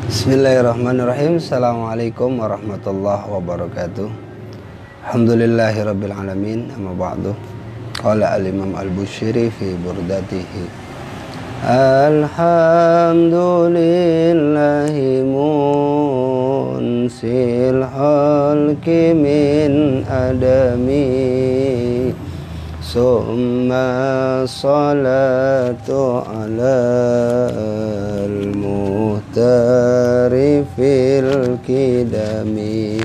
Bismillahirrahmanirrahim. Assalamualaikum warahmatullahi wabarakatuh. Alhamdulillahirabbil alamin. Amma ba'du. Qala al-Imam Al-Bushiri fi burdatihi. Alhamdulillahi munsil halki min adami. Summa salatu ala al-muhtari fil kidami.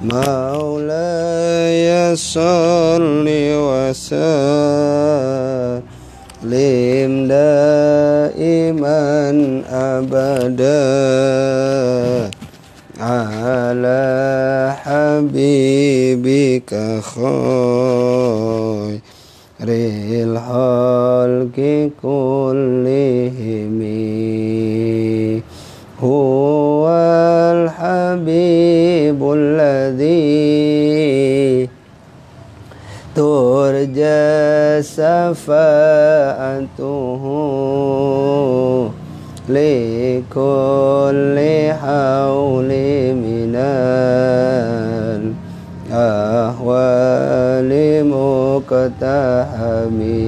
Maulaya salli wa sallim daiman abada ala habibika khairil halki kullihimi. Huwal habibul ladzi turja safa'atuhu likulli hawli minal ahwali muqtahami.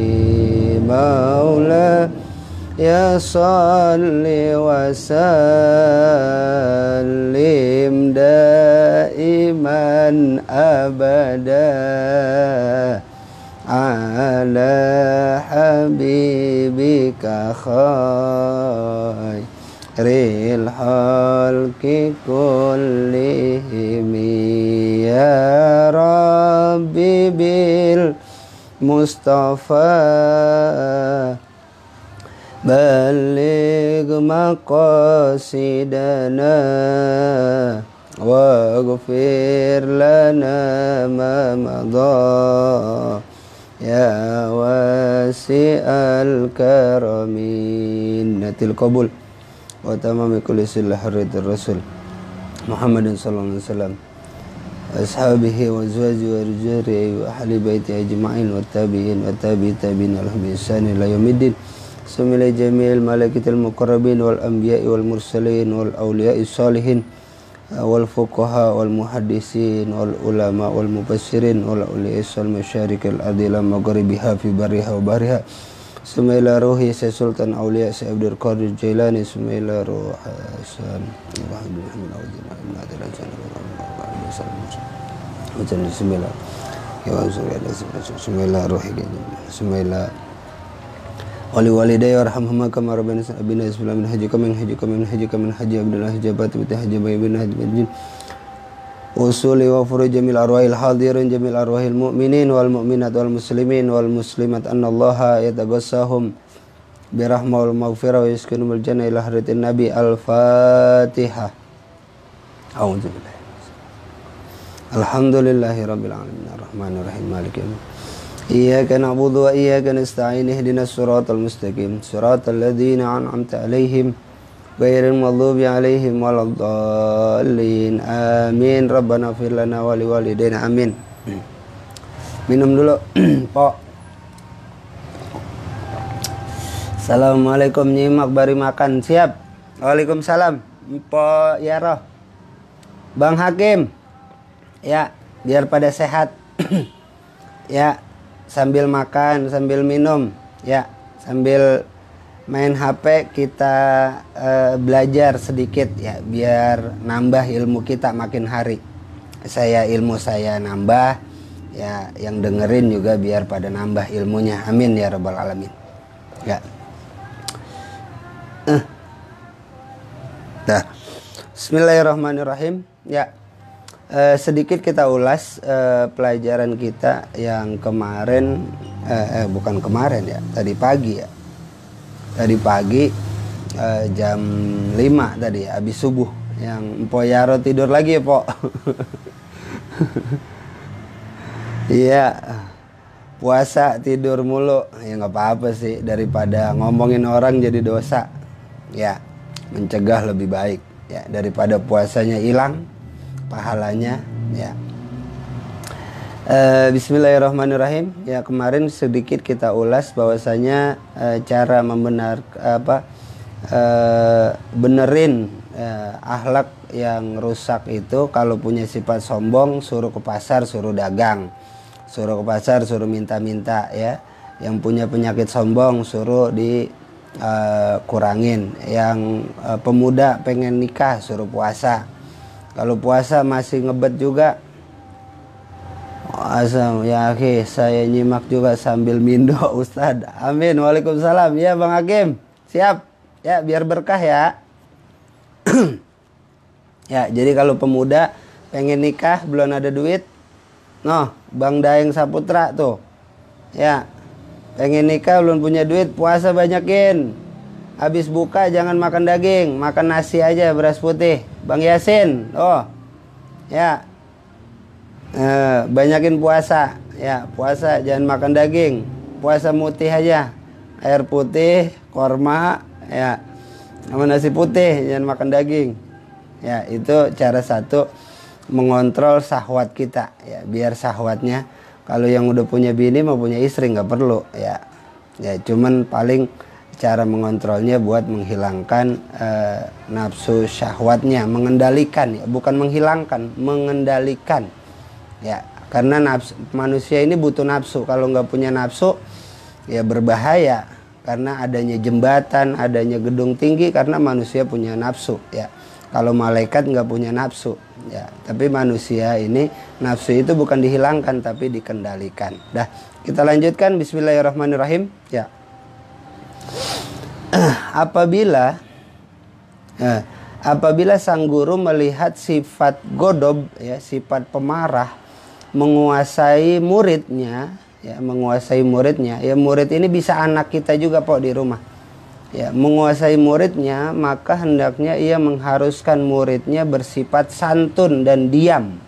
Maula ya salli wa sallim daiman abada ala habibika khairil halki kullihimi. Ya Rabbi bil Mustafa baligh maqasidana waghfir lana ma madha ya wasi'al karamin. Natil qabul wa tamami kulli sillah hurriyatir rasul Muhammadin sallallahu alaihi wasallam ashabihi wa azwaji wa rijali wa ahli baiti ajma'in wa tabi'in wa tabi'in lahum bi ihsan ila yaumiddin. Sumila jamil malaikatil muqarrabin wal anbiya'i wal mursalin wal awliya'i salihin wal fuqaha wal muhaddisin wal ulama wal mufassirin wal awliya'i sal masyarikil adila maghribiha fi bariha wa bahriha. Sumila ruhi Syekh Sultan Aulia Syekh Abdul Qadir Jailani. Sumila ruh Hasan Sumila wali walidayya warhamhuma kama rabbana sabina islam min haji kama min haji Abdullah jabat bi haji bin haji bin usuli wa furuj jamil arwahil hadirin jamil arwahil mu'minin wal mu'minat wal muslimin wal muslimat annallaha yatagassahum birahmah wal maghfirah wa yaskunumul jannah ila haratin nabi. Al-Fatihah. A'udzubillah. Alhamdulillahi rabbil alamin arrahmanir rahim maliki yaumiddin. Iyyaka na'budu wa iyyaka nasta'in ihdinas siratal mustaqim siratal ladzina an'amta 'alaihim ghairil maghdubi 'alaihim waladdallin. Amin. Rabbana ighfir lana wa liwalidayna. Amin. Minum dulu, Pok. Assalamualaikum, nyimak bari makan. Siap. Waalaikumsalam, Pok Yaroh. Bang Hakim. Ya, biar pada sehat. Ya, sambil makan, sambil minum, ya, sambil main HP kita belajar sedikit ya, biar nambah ilmu kita makin hari. Ilmu saya nambah, ya, yang dengerin juga biar pada nambah ilmunya. Amin ya rabbal alamin. Ya. Dah. Bismillahirrahmanirrahim. Ya. Sedikit kita ulas pelajaran kita yang kemarin, bukan kemarin ya, tadi pagi ya. Tadi pagi jam 5 tadi ya, habis subuh. Yang Mpok Yaro tidur lagi ya, Pok. Iya, puasa tidur mulu. Ya nggak apa-apa sih, daripada ngomongin orang jadi dosa. Ya, mencegah lebih baik ya, daripada puasanya hilang pahalanya ya. Bismillahirrahmanirrahim. Ya, kemarin sedikit kita ulas bahwasanya cara benerin akhlak yang rusak itu kalau punya sifat sombong, suruh ke pasar, suruh dagang. Suruh ke pasar, suruh minta-minta ya. Yang punya penyakit sombong, suruh kurangin. Yang pemuda pengen nikah, suruh puasa. Kalau puasa masih ngebet juga, asam ya akhi, saya nyimak juga sambil mindo Ustadz. Amin. Waalaikumsalam. Ya Bang Hakim, siap ya, biar berkah ya. Ya, jadi kalau pemuda pengen nikah belum ada duit, noh, Bang Daeng Saputra tuh, ya, pengen nikah belum punya duit, puasa banyakin. Habis buka jangan makan daging, makan nasi aja, beras putih. Bang Yasin, oh, ya, banyakin puasa, ya, puasa jangan makan daging, puasa mutih aja, air putih, korma, ya, sama nasi putih, jangan makan daging. Ya, itu cara satu mengontrol syahwat kita ya, biar syahwatnya, kalau yang udah punya bini mau punya istri nggak perlu ya. Ya, cuman paling cara mengontrolnya buat menghilangkan nafsu syahwatnya, mengendalikan ya, bukan menghilangkan, mengendalikan. Ya, karena nafsu, manusia ini butuh nafsu. Kalau nggak punya nafsu ya berbahaya, karena adanya jembatan, adanya gedung tinggi karena manusia punya nafsu ya. Kalau malaikat nggak punya nafsu ya, tapi manusia ini nafsu itu bukan dihilangkan tapi dikendalikan. Dah, kita lanjutkan. Bismillahirrahmanirrahim ya. Apabila sang guru melihat sifat godob ya, sifat pemarah menguasai muridnya ya, ya, murid ini bisa anak kita juga Pok di rumah. Ya, menguasai muridnya, maka hendaknya ia mengharuskan muridnya bersifat santun dan diam.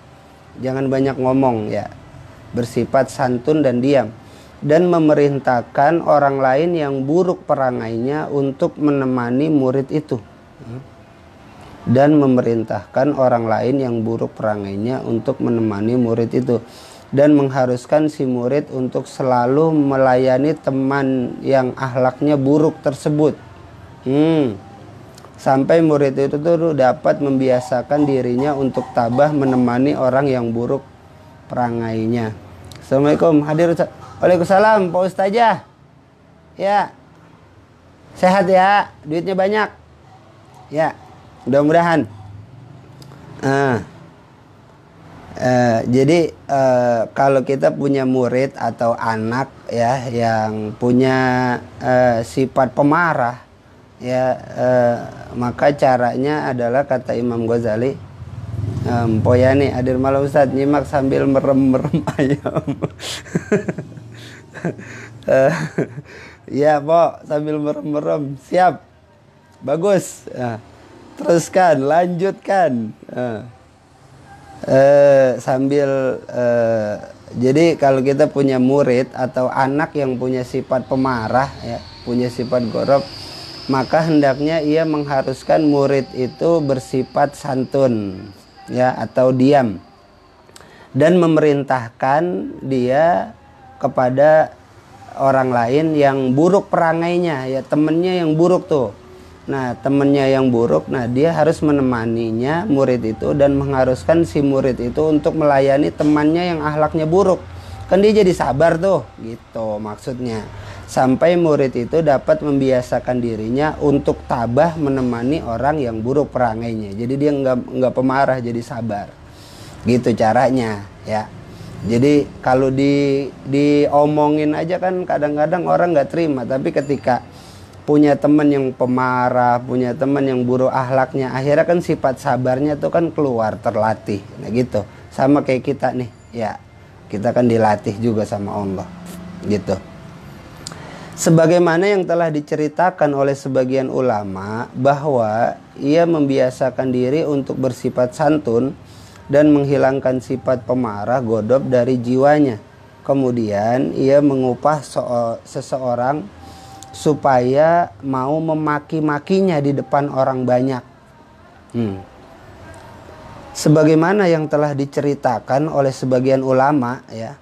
Jangan banyak ngomong ya. Bersifat santun dan diam. Dan memerintahkan orang lain yang buruk perangainya untuk menemani murid itu. Dan memerintahkan orang lain yang buruk perangainya untuk menemani murid itu. Dan mengharuskan si murid untuk selalu melayani teman yang akhlaknya buruk tersebut. Sampai murid itu tuh dapat membiasakan dirinya untuk tabah menemani orang yang buruk perangainya. Assalamualaikum, hadir Ustaz. Waalaikumsalam, Pak Ustazah. Ya, sehat ya, duitnya banyak. Ya, mudah-mudahan. Jadi kalau kita punya murid atau anak ya yang punya sifat pemarah ya, maka caranya adalah kata Imam Ghazali, Poyani hadir malam Ustaz, nyimak sambil merem-merem ayam. Ya Pok, sambil merem-merem, siap, bagus. Teruskan, lanjutkan. Jadi kalau kita punya murid atau anak yang punya sifat pemarah ya, punya sifat gorob, maka hendaknya ia mengharuskan murid itu bersifat santun ya, atau diam, dan memerintahkan dia kepada orang lain yang buruk perangainya ya, temennya yang buruk tuh. Nah, temennya yang buruk, nah dia harus menemaninya murid itu dan mengharuskan si murid itu untuk melayani temannya yang akhlaknya buruk. Kan dia jadi sabar tuh, gitu maksudnya. Sampai murid itu dapat membiasakan dirinya untuk tabah menemani orang yang buruk perangainya. Jadi dia nggak pemarah, jadi sabar. Gitu caranya ya. Jadi kalau diomongin aja kan kadang-kadang orang nggak terima, tapi ketika punya teman yang pemarah, punya teman yang buruk akhlaknya, akhirnya kan sifat sabarnya tuh kan keluar, terlatih. Nah gitu, sama kayak kita nih ya, kita kan dilatih juga sama Allah gitu. Sebagaimana yang telah diceritakan oleh sebagian ulama bahwa ia membiasakan diri untuk bersifat santun dan menghilangkan sifat pemarah godob dari jiwanya. Kemudian ia mengupah seseorang supaya mau memaki-makinya di depan orang banyak. Sebagaimana yang telah diceritakan oleh sebagian ulama ya,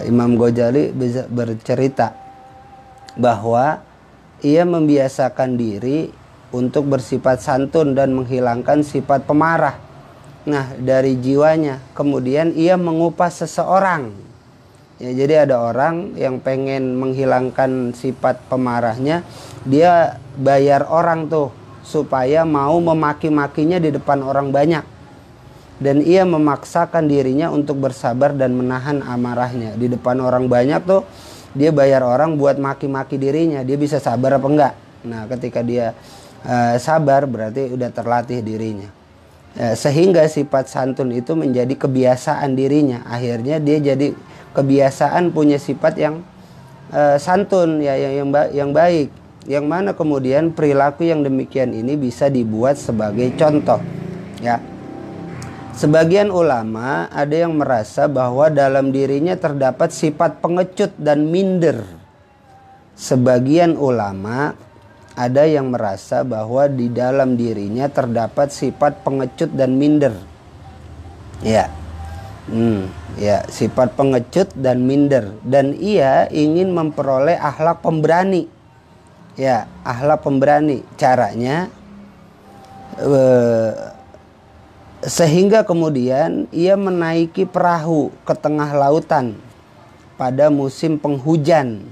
Imam Ghazali bercerita bahwa ia membiasakan diri untuk bersifat santun dan menghilangkan sifat pemarah. Nah, dari jiwanya. Kemudian ia mengupas seseorang. Ya, jadi ada orang yang pengen menghilangkan sifat pemarahnya, dia bayar orang tuh supaya mau memaki-makinya di depan orang banyak. Dan ia memaksakan dirinya untuk bersabar dan menahan amarahnya. Di depan orang banyak tuh dia bayar orang buat maki-maki dirinya. Dia bisa sabar apa enggak? Nah, ketika dia sabar berarti udah terlatih dirinya. Sehingga sifat santun itu menjadi kebiasaan dirinya. Akhirnya dia jadi kebiasaan punya sifat yang santun, ya, yang baik. Yang mana kemudian perilaku yang demikian ini bisa dibuat sebagai contoh. Ya. Sebagian ulama ada yang merasa bahwa dalam dirinya terdapat sifat pengecut dan minder. Sebagian ulama ada yang merasa bahwa di dalam dirinya terdapat sifat pengecut dan minder. Ya. Ya, sifat pengecut dan minder. Dan ia ingin memperoleh akhlak pemberani. Ya, akhlak pemberani. Caranya sehingga kemudian ia menaiki perahu ke tengah lautan pada musim penghujan.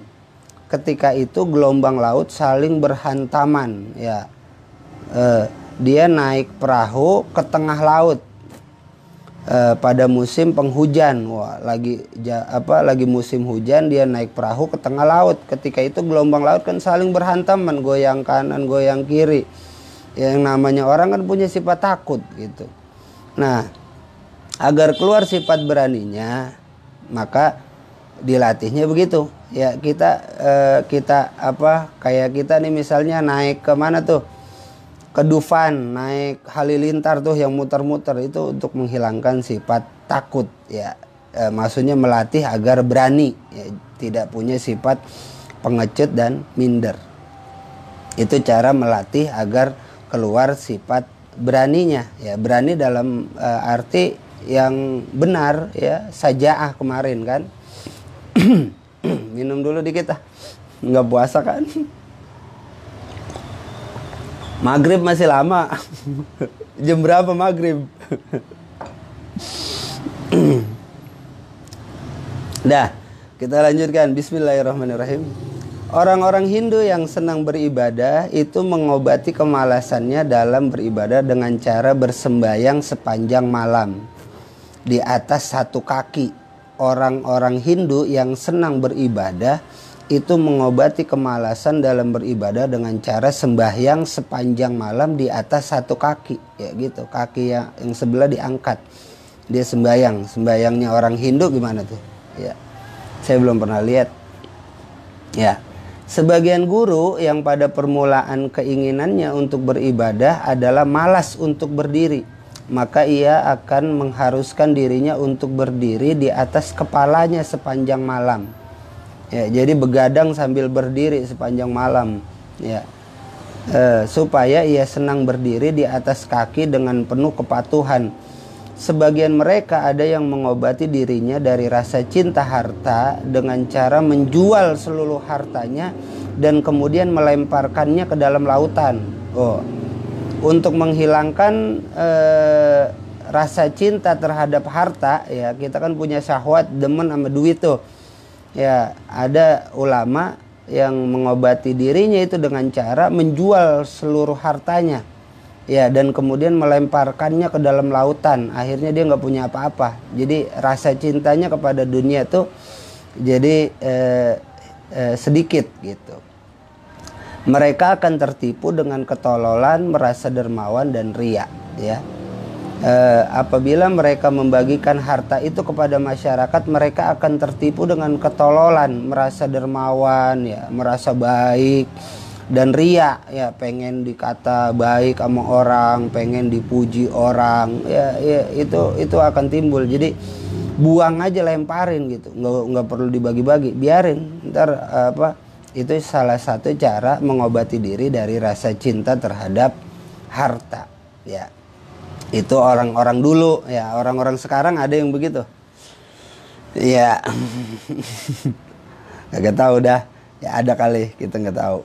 Ketika itu gelombang laut saling berhantaman. Ya, dia naik perahu ke tengah laut pada musim penghujan. Wah, lagi musim hujan, dia naik perahu ke tengah laut. Ketika itu gelombang laut kan saling berhantaman, goyang kanan, goyang kiri. Yang namanya orang kan punya sifat takut gitu. Nah, agar keluar sifat beraninya, maka dilatihnya begitu. Ya, kita kayak kita nih misalnya naik ke mana tuh? Ke Dufan, naik halilintar tuh yang muter-muter, itu untuk menghilangkan sifat takut, ya. Maksudnya melatih agar berani, ya, tidak punya sifat pengecut dan minder. Itu cara melatih agar keluar sifat beraninya, ya. Berani dalam arti yang benar, ya. Sajaah kemarin kan. Minum dulu dikit ah, nggak puasa kan. Maghrib masih lama. Jam berapa maghrib? Dah, kita lanjutkan. Bismillahirrahmanirrahim. Orang-orang Hindu yang senang beribadah itu mengobati kemalasannya dalam beribadah dengan cara bersembayang sepanjang malam di atas satu kaki. Orang-orang Hindu yang senang beribadah itu mengobati kemalasan dalam beribadah dengan cara sembahyang sepanjang malam di atas satu kaki, ya gitu. Kaki yang sebelah diangkat, dia sembayangnya orang Hindu gimana tuh, ya. Saya belum pernah lihat, ya. Sebagian guru yang pada permulaan keinginannya untuk beribadah adalah malas untuk berdiri, maka ia akan mengharuskan dirinya untuk berdiri di atas kepalanya sepanjang malam. Ya, jadi begadang sambil berdiri sepanjang malam, ya, supaya ia senang berdiri di atas kaki dengan penuh kepatuhan. Sebagian mereka ada yang mengobati dirinya dari rasa cinta harta dengan cara menjual seluruh hartanya dan kemudian melemparkannya ke dalam lautan. Untuk menghilangkan rasa cinta terhadap harta, ya, kita kan punya syahwat, demen sama duit tuh. Ya, ada ulama yang mengobati dirinya itu dengan cara menjual seluruh hartanya, ya, dan kemudian melemparkannya ke dalam lautan. Akhirnya dia nggak punya apa-apa. Jadi rasa cintanya kepada dunia tuh jadi sedikit gitu. Mereka akan tertipu dengan ketololan, merasa dermawan dan riya, ya. Apabila mereka membagikan harta itu kepada masyarakat, mereka akan tertipu dengan ketololan, merasa dermawan, ya, merasa baik, dan riya, ya, pengen dikata baik sama orang, pengen dipuji orang, ya, itu akan timbul. Jadi buang aja, lemparin gitu, nggak perlu dibagi-bagi, biarin. Ntar itu salah satu cara mengobati diri dari rasa cinta terhadap harta, ya. Itu orang-orang dulu, ya. Orang-orang sekarang ada yang begitu, ya. Gak tahu dah, ya, ada kali, kita nggak tahu.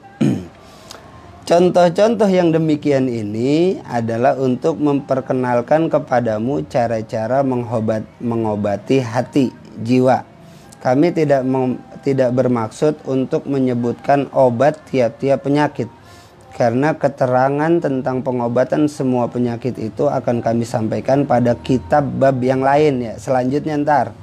Contoh-contoh yang demikian ini adalah untuk memperkenalkan kepadamu cara-cara mengobati hati, jiwa. Kami tidak bermaksud untuk menyebutkan obat tiap-tiap penyakit, karena keterangan tentang pengobatan semua penyakit itu akan kami sampaikan pada kitab bab yang lain ya, selanjutnya ntar.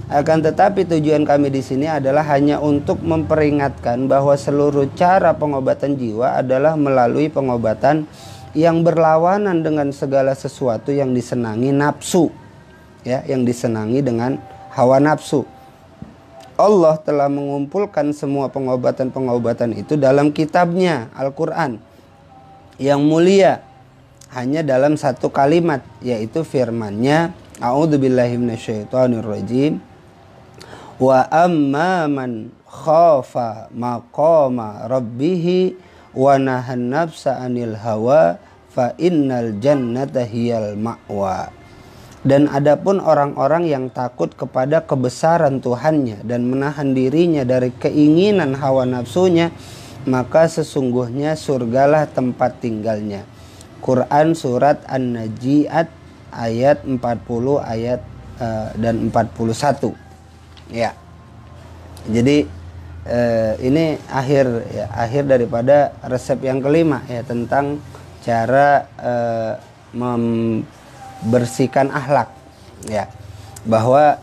Akan tetapi tujuan kami di sini adalah hanya untuk memperingatkan bahwa seluruh cara pengobatan jiwa adalah melalui pengobatan yang berlawanan dengan segala sesuatu yang disenangi nafsu, ya, yang disenangi dengan hawa nafsu. Allah telah mengumpulkan semua pengobatan-pengobatan itu dalam kitabnya Al-Quran yang mulia hanya dalam satu kalimat, yaitu firman-Nya, A'udzubillahi minasyaitonirrajim, wa amma man khafa maqama rabbih wa nahan nafsa 'anil hawa fa innal jannata hiyal ma'wa. Dan adapun orang-orang yang takut kepada kebesaran Tuhannya dan menahan dirinya dari keinginan hawa nafsunya, maka sesungguhnya surgalah tempat tinggalnya. Quran surat An-Najiat ayat 40 dan 41. Ya. Jadi ini akhir daripada resep yang kelima ya, tentang cara membersihkan akhlak ya, bahwa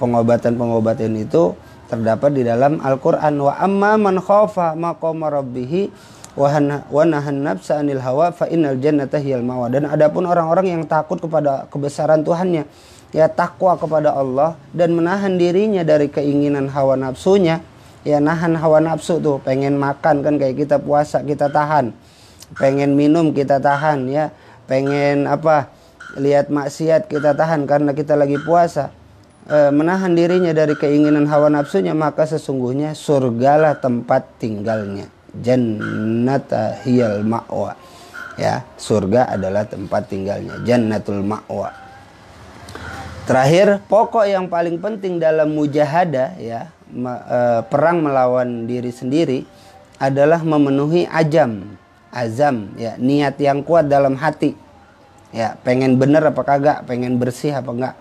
pengobatan itu terdapat di dalam Al-Qur'an. Wa amma man khafa maqama rabbih wa nahan nafsa 'anil hawa fa innal jannata hiyal ma'wa. Dan adapun orang-orang yang takut kepada kebesaran Tuhannya, ya, takwa kepada Allah dan menahan dirinya dari keinginan hawa nafsunya, ya, nahan hawa nafsu tuh, pengen makan kan kayak kita puasa kita tahan, pengen minum kita tahan ya, pengen lihat maksiat kita tahan karena kita lagi puasa, menahan dirinya dari keinginan hawa nafsunya, maka sesungguhnya surgalah tempat tinggalnya, jannata hiyal ma'wa, ya, surga adalah tempat tinggalnya, jannatul ma'wa. Terakhir, pokok yang paling penting dalam mujahadah ya, perang melawan diri sendiri adalah memenuhi azam ya, niat yang kuat dalam hati. Ya, pengen bener apa kagak, pengen bersih apa enggak.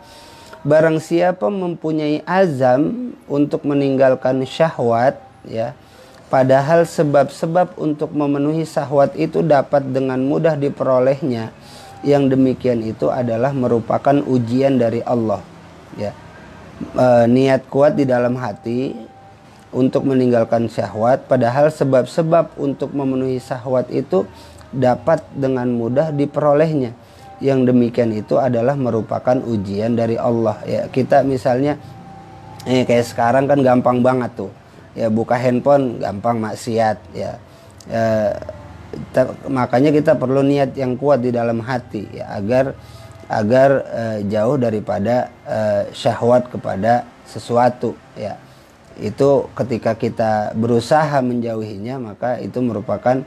Barang siapa mempunyai azam untuk meninggalkan syahwat ya, padahal sebab-sebab untuk memenuhi syahwat itu dapat dengan mudah diperolehnya, yang demikian itu adalah merupakan ujian dari Allah ya. Niat kuat di dalam hati untuk meninggalkan syahwat, padahal sebab-sebab untuk memenuhi syahwat itu dapat dengan mudah diperolehnya, yang demikian itu adalah merupakan ujian dari Allah ya. Kita misalnya kayak sekarang kan gampang banget tuh ya, buka handphone gampang maksiat ya, makanya kita perlu niat yang kuat di dalam hati ya, agar jauh daripada syahwat kepada sesuatu ya. Itu ketika kita berusaha menjauhinya, maka itu merupakan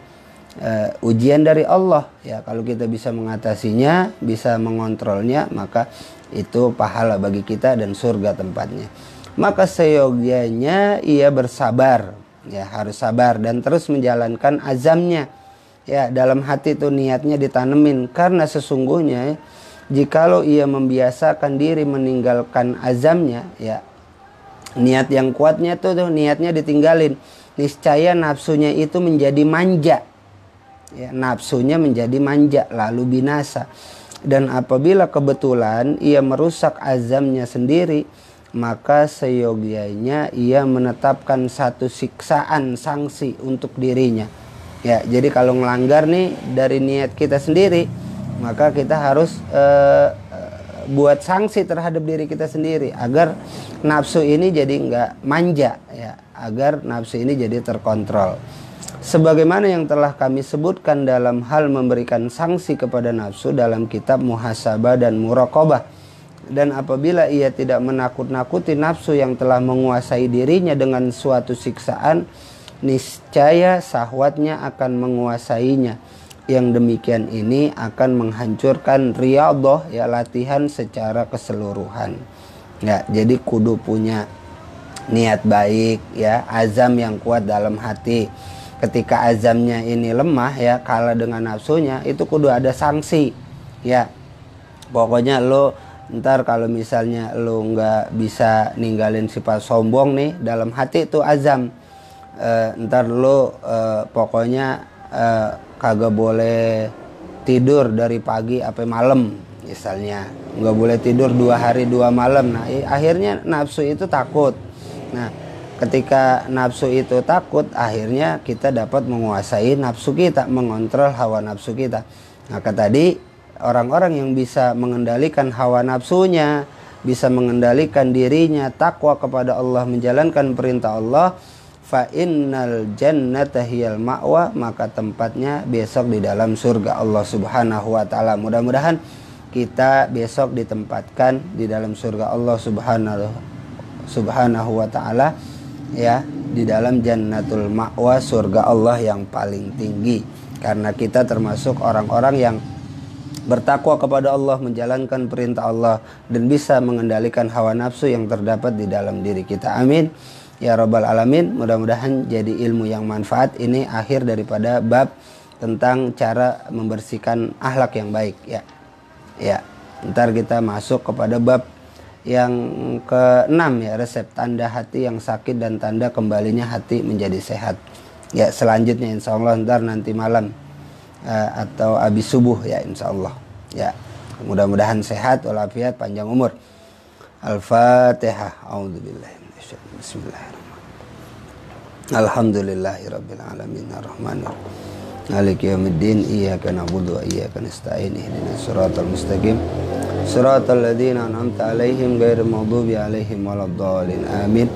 ujian dari Allah ya. Kalau kita bisa mengatasinya, bisa mengontrolnya, maka itu pahala bagi kita dan surga tempatnya. Maka seyogianya ia bersabar ya, harus sabar dan terus menjalankan azamnya ya, dalam hati itu niatnya ditanemin, karena sesungguhnya jikalau ia membiasakan diri meninggalkan azamnya ya, niat yang kuatnya tuh niatnya ditinggalin, niscaya nafsunya itu menjadi manja ya, nafsunya menjadi manja lalu binasa. Dan apabila kebetulan ia merusak azamnya sendiri, maka seyogianya ia menetapkan satu siksaan sanksi untuk dirinya ya. Jadi kalau melanggar nih dari niat kita sendiri, maka kita harus buat sanksi terhadap diri kita sendiri agar nafsu ini jadi nggak manja ya, agar nafsu ini jadi terkontrol. Sebagaimana yang telah kami sebutkan dalam hal memberikan sanksi kepada nafsu dalam kitab muhasabah dan muraqabah. Dan apabila ia tidak menakut-nakuti nafsu yang telah menguasai dirinya dengan suatu siksaan, niscaya syahwatnya akan menguasainya. Yang demikian ini akan menghancurkan riyadhah ya, latihan secara keseluruhan ya. Jadi kudu punya niat baik ya, azam yang kuat dalam hati. ketika azamnya ini lemah ya, kalah dengan nafsunya, itu kudu ada sanksi ya. Pokoknya lo ntar kalau misalnya lo nggak bisa ninggalin sifat sombong nih dalam hati itu azam, ntar lo pokoknya kagak boleh tidur dari pagi sampai malam misalnya, nggak boleh tidur 2 hari 2 malam. Nah akhirnya nafsu itu takut. Nah ketika nafsu itu takut, akhirnya kita dapat menguasai nafsu kita, mengontrol hawa nafsu kita. Maka tadi orang-orang yang bisa mengendalikan hawa nafsunya, bisa mengendalikan dirinya, takwa kepada Allah, menjalankan perintah Allah, fa innal jannata hiyal ma'wa, maka tempatnya besok di dalam surga Allah Subhanahu wa taala. Mudah-mudahan kita besok ditempatkan di dalam surga Allah Subhanahu wa taala ya, di dalam jannatul ma'wa, surga Allah yang paling tinggi, karena kita termasuk orang-orang yang bertakwa kepada Allah, menjalankan perintah Allah, dan bisa mengendalikan hawa nafsu yang terdapat di dalam diri kita. Amin ya rabbal alamin. Mudah-mudahan jadi ilmu yang manfaat. Ini akhir daripada bab tentang cara membersihkan akhlak yang baik ya. Ya, ntar kita masuk kepada bab yang ke-6 ya, resep tanda hati yang sakit dan tanda kembalinya hati menjadi sehat. Ya, selanjutnya insya Allah ntar nanti malam atau habis subuh ya insya Allah. Ya, mudah-mudahan sehat walafiat, panjang umur. Al-Fatihah. A'udzubillahi minasyaitonir rajim. Bismillahirrahmanirrahim. Alhamdulillahirabbil alamin arrahmanir maliki yaumiddin, iyyaka na'budu wa iyyaka nasta'in, ihdinas siratal mustaqim siratal ladzina an'amta 'alaihim ghairil maghdubi 'alaihim waladdallin. Amin.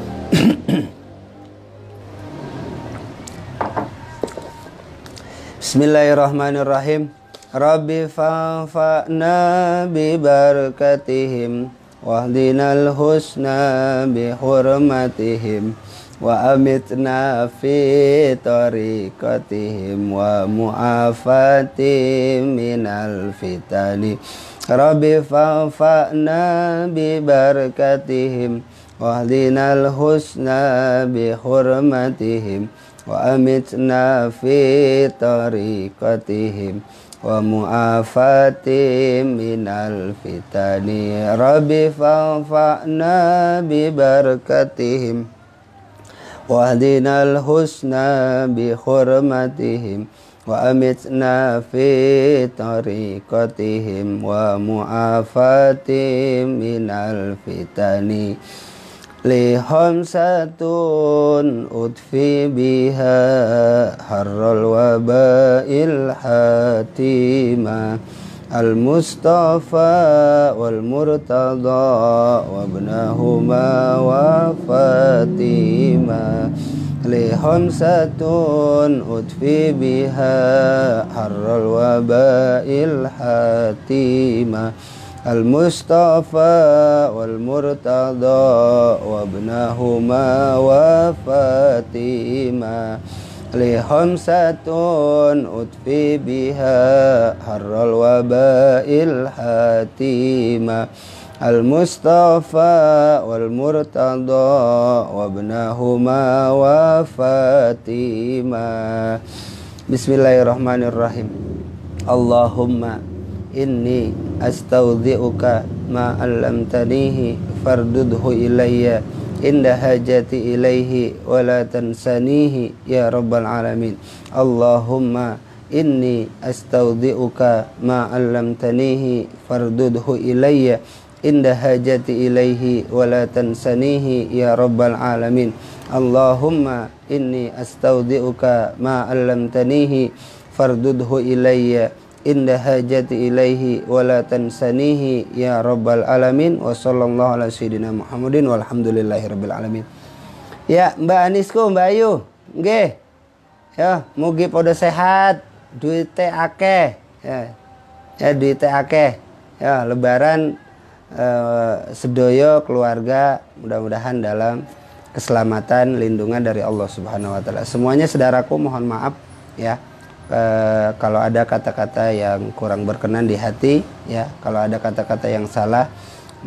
Bismillahirrahmanirrahim. Rabbi fa'fa'na bi barakatihim wahdinal husna bi hurmatihim wa amitna fi tariqatihim wa mu'afatihim minal fitani. Rabbi fa'fa'na bi barakatihim wahdinal husna bi hurmatihim wa amitna fi tariqatihim wa mu'afatihim minal fitani. Rabbi fa'fa'na bi barakatihim wahdinal husna bi hurmatihim wa amitna fi tariqatihim wa mu'afatihim minal fitani. Li khamsatun udfi biha harral wabail hatima, al-Mustafa wal Murtada wa ibnahuma wa Fatima. Li khamsatun udfi biha harral wabail hatima, al-Mustafa wal Murtada wa ibnahuma wa Fatima. Li khamsatun udfi biha harral wabail hatima, al-Mustafa wal Murtada wa ibnahuma wa Fatima. Bismillahirrahmanirrahim. Allahumma inni astaudhi'uka ma 'allamtanihi fardudhu ilayya inda hajati ilaihi wa la tansanihi ya rabbal alamin. Allahumma inni astaudhi'uka ma 'allamtanihi fardudhu ilayya inda hajati ilaihi wa la tansanihi ya rabbal alamin. Allahumma inni astaudhi'uka ma 'allamtanihi fardudhu ilayya inda hajati ilaihi wa la tansanihi ya rabbal alamin. Wa sallallahu ala sayyidina Muhammadin walhamdulillahi rabbil alamin. Ya Mbak Anisku, Mbak Ayu nggih ya, mugi pada sehat, duite akeh ya, duite akeh ya, lebaran sedoyo keluarga mudah-mudahan dalam keselamatan, lindungan dari Allah Subhanahu wa taala. Semuanya saudaraku mohon maaf ya, kalau ada kata-kata yang kurang berkenan di hati ya, kalau ada kata-kata yang salah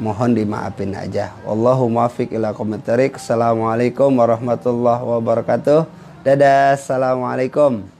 mohon dimaafin aja. Wallahu muwaffiq ila aqwamit thoriq. Assalamualaikum warahmatullahi wabarakatuh. Dadah, assalamualaikum.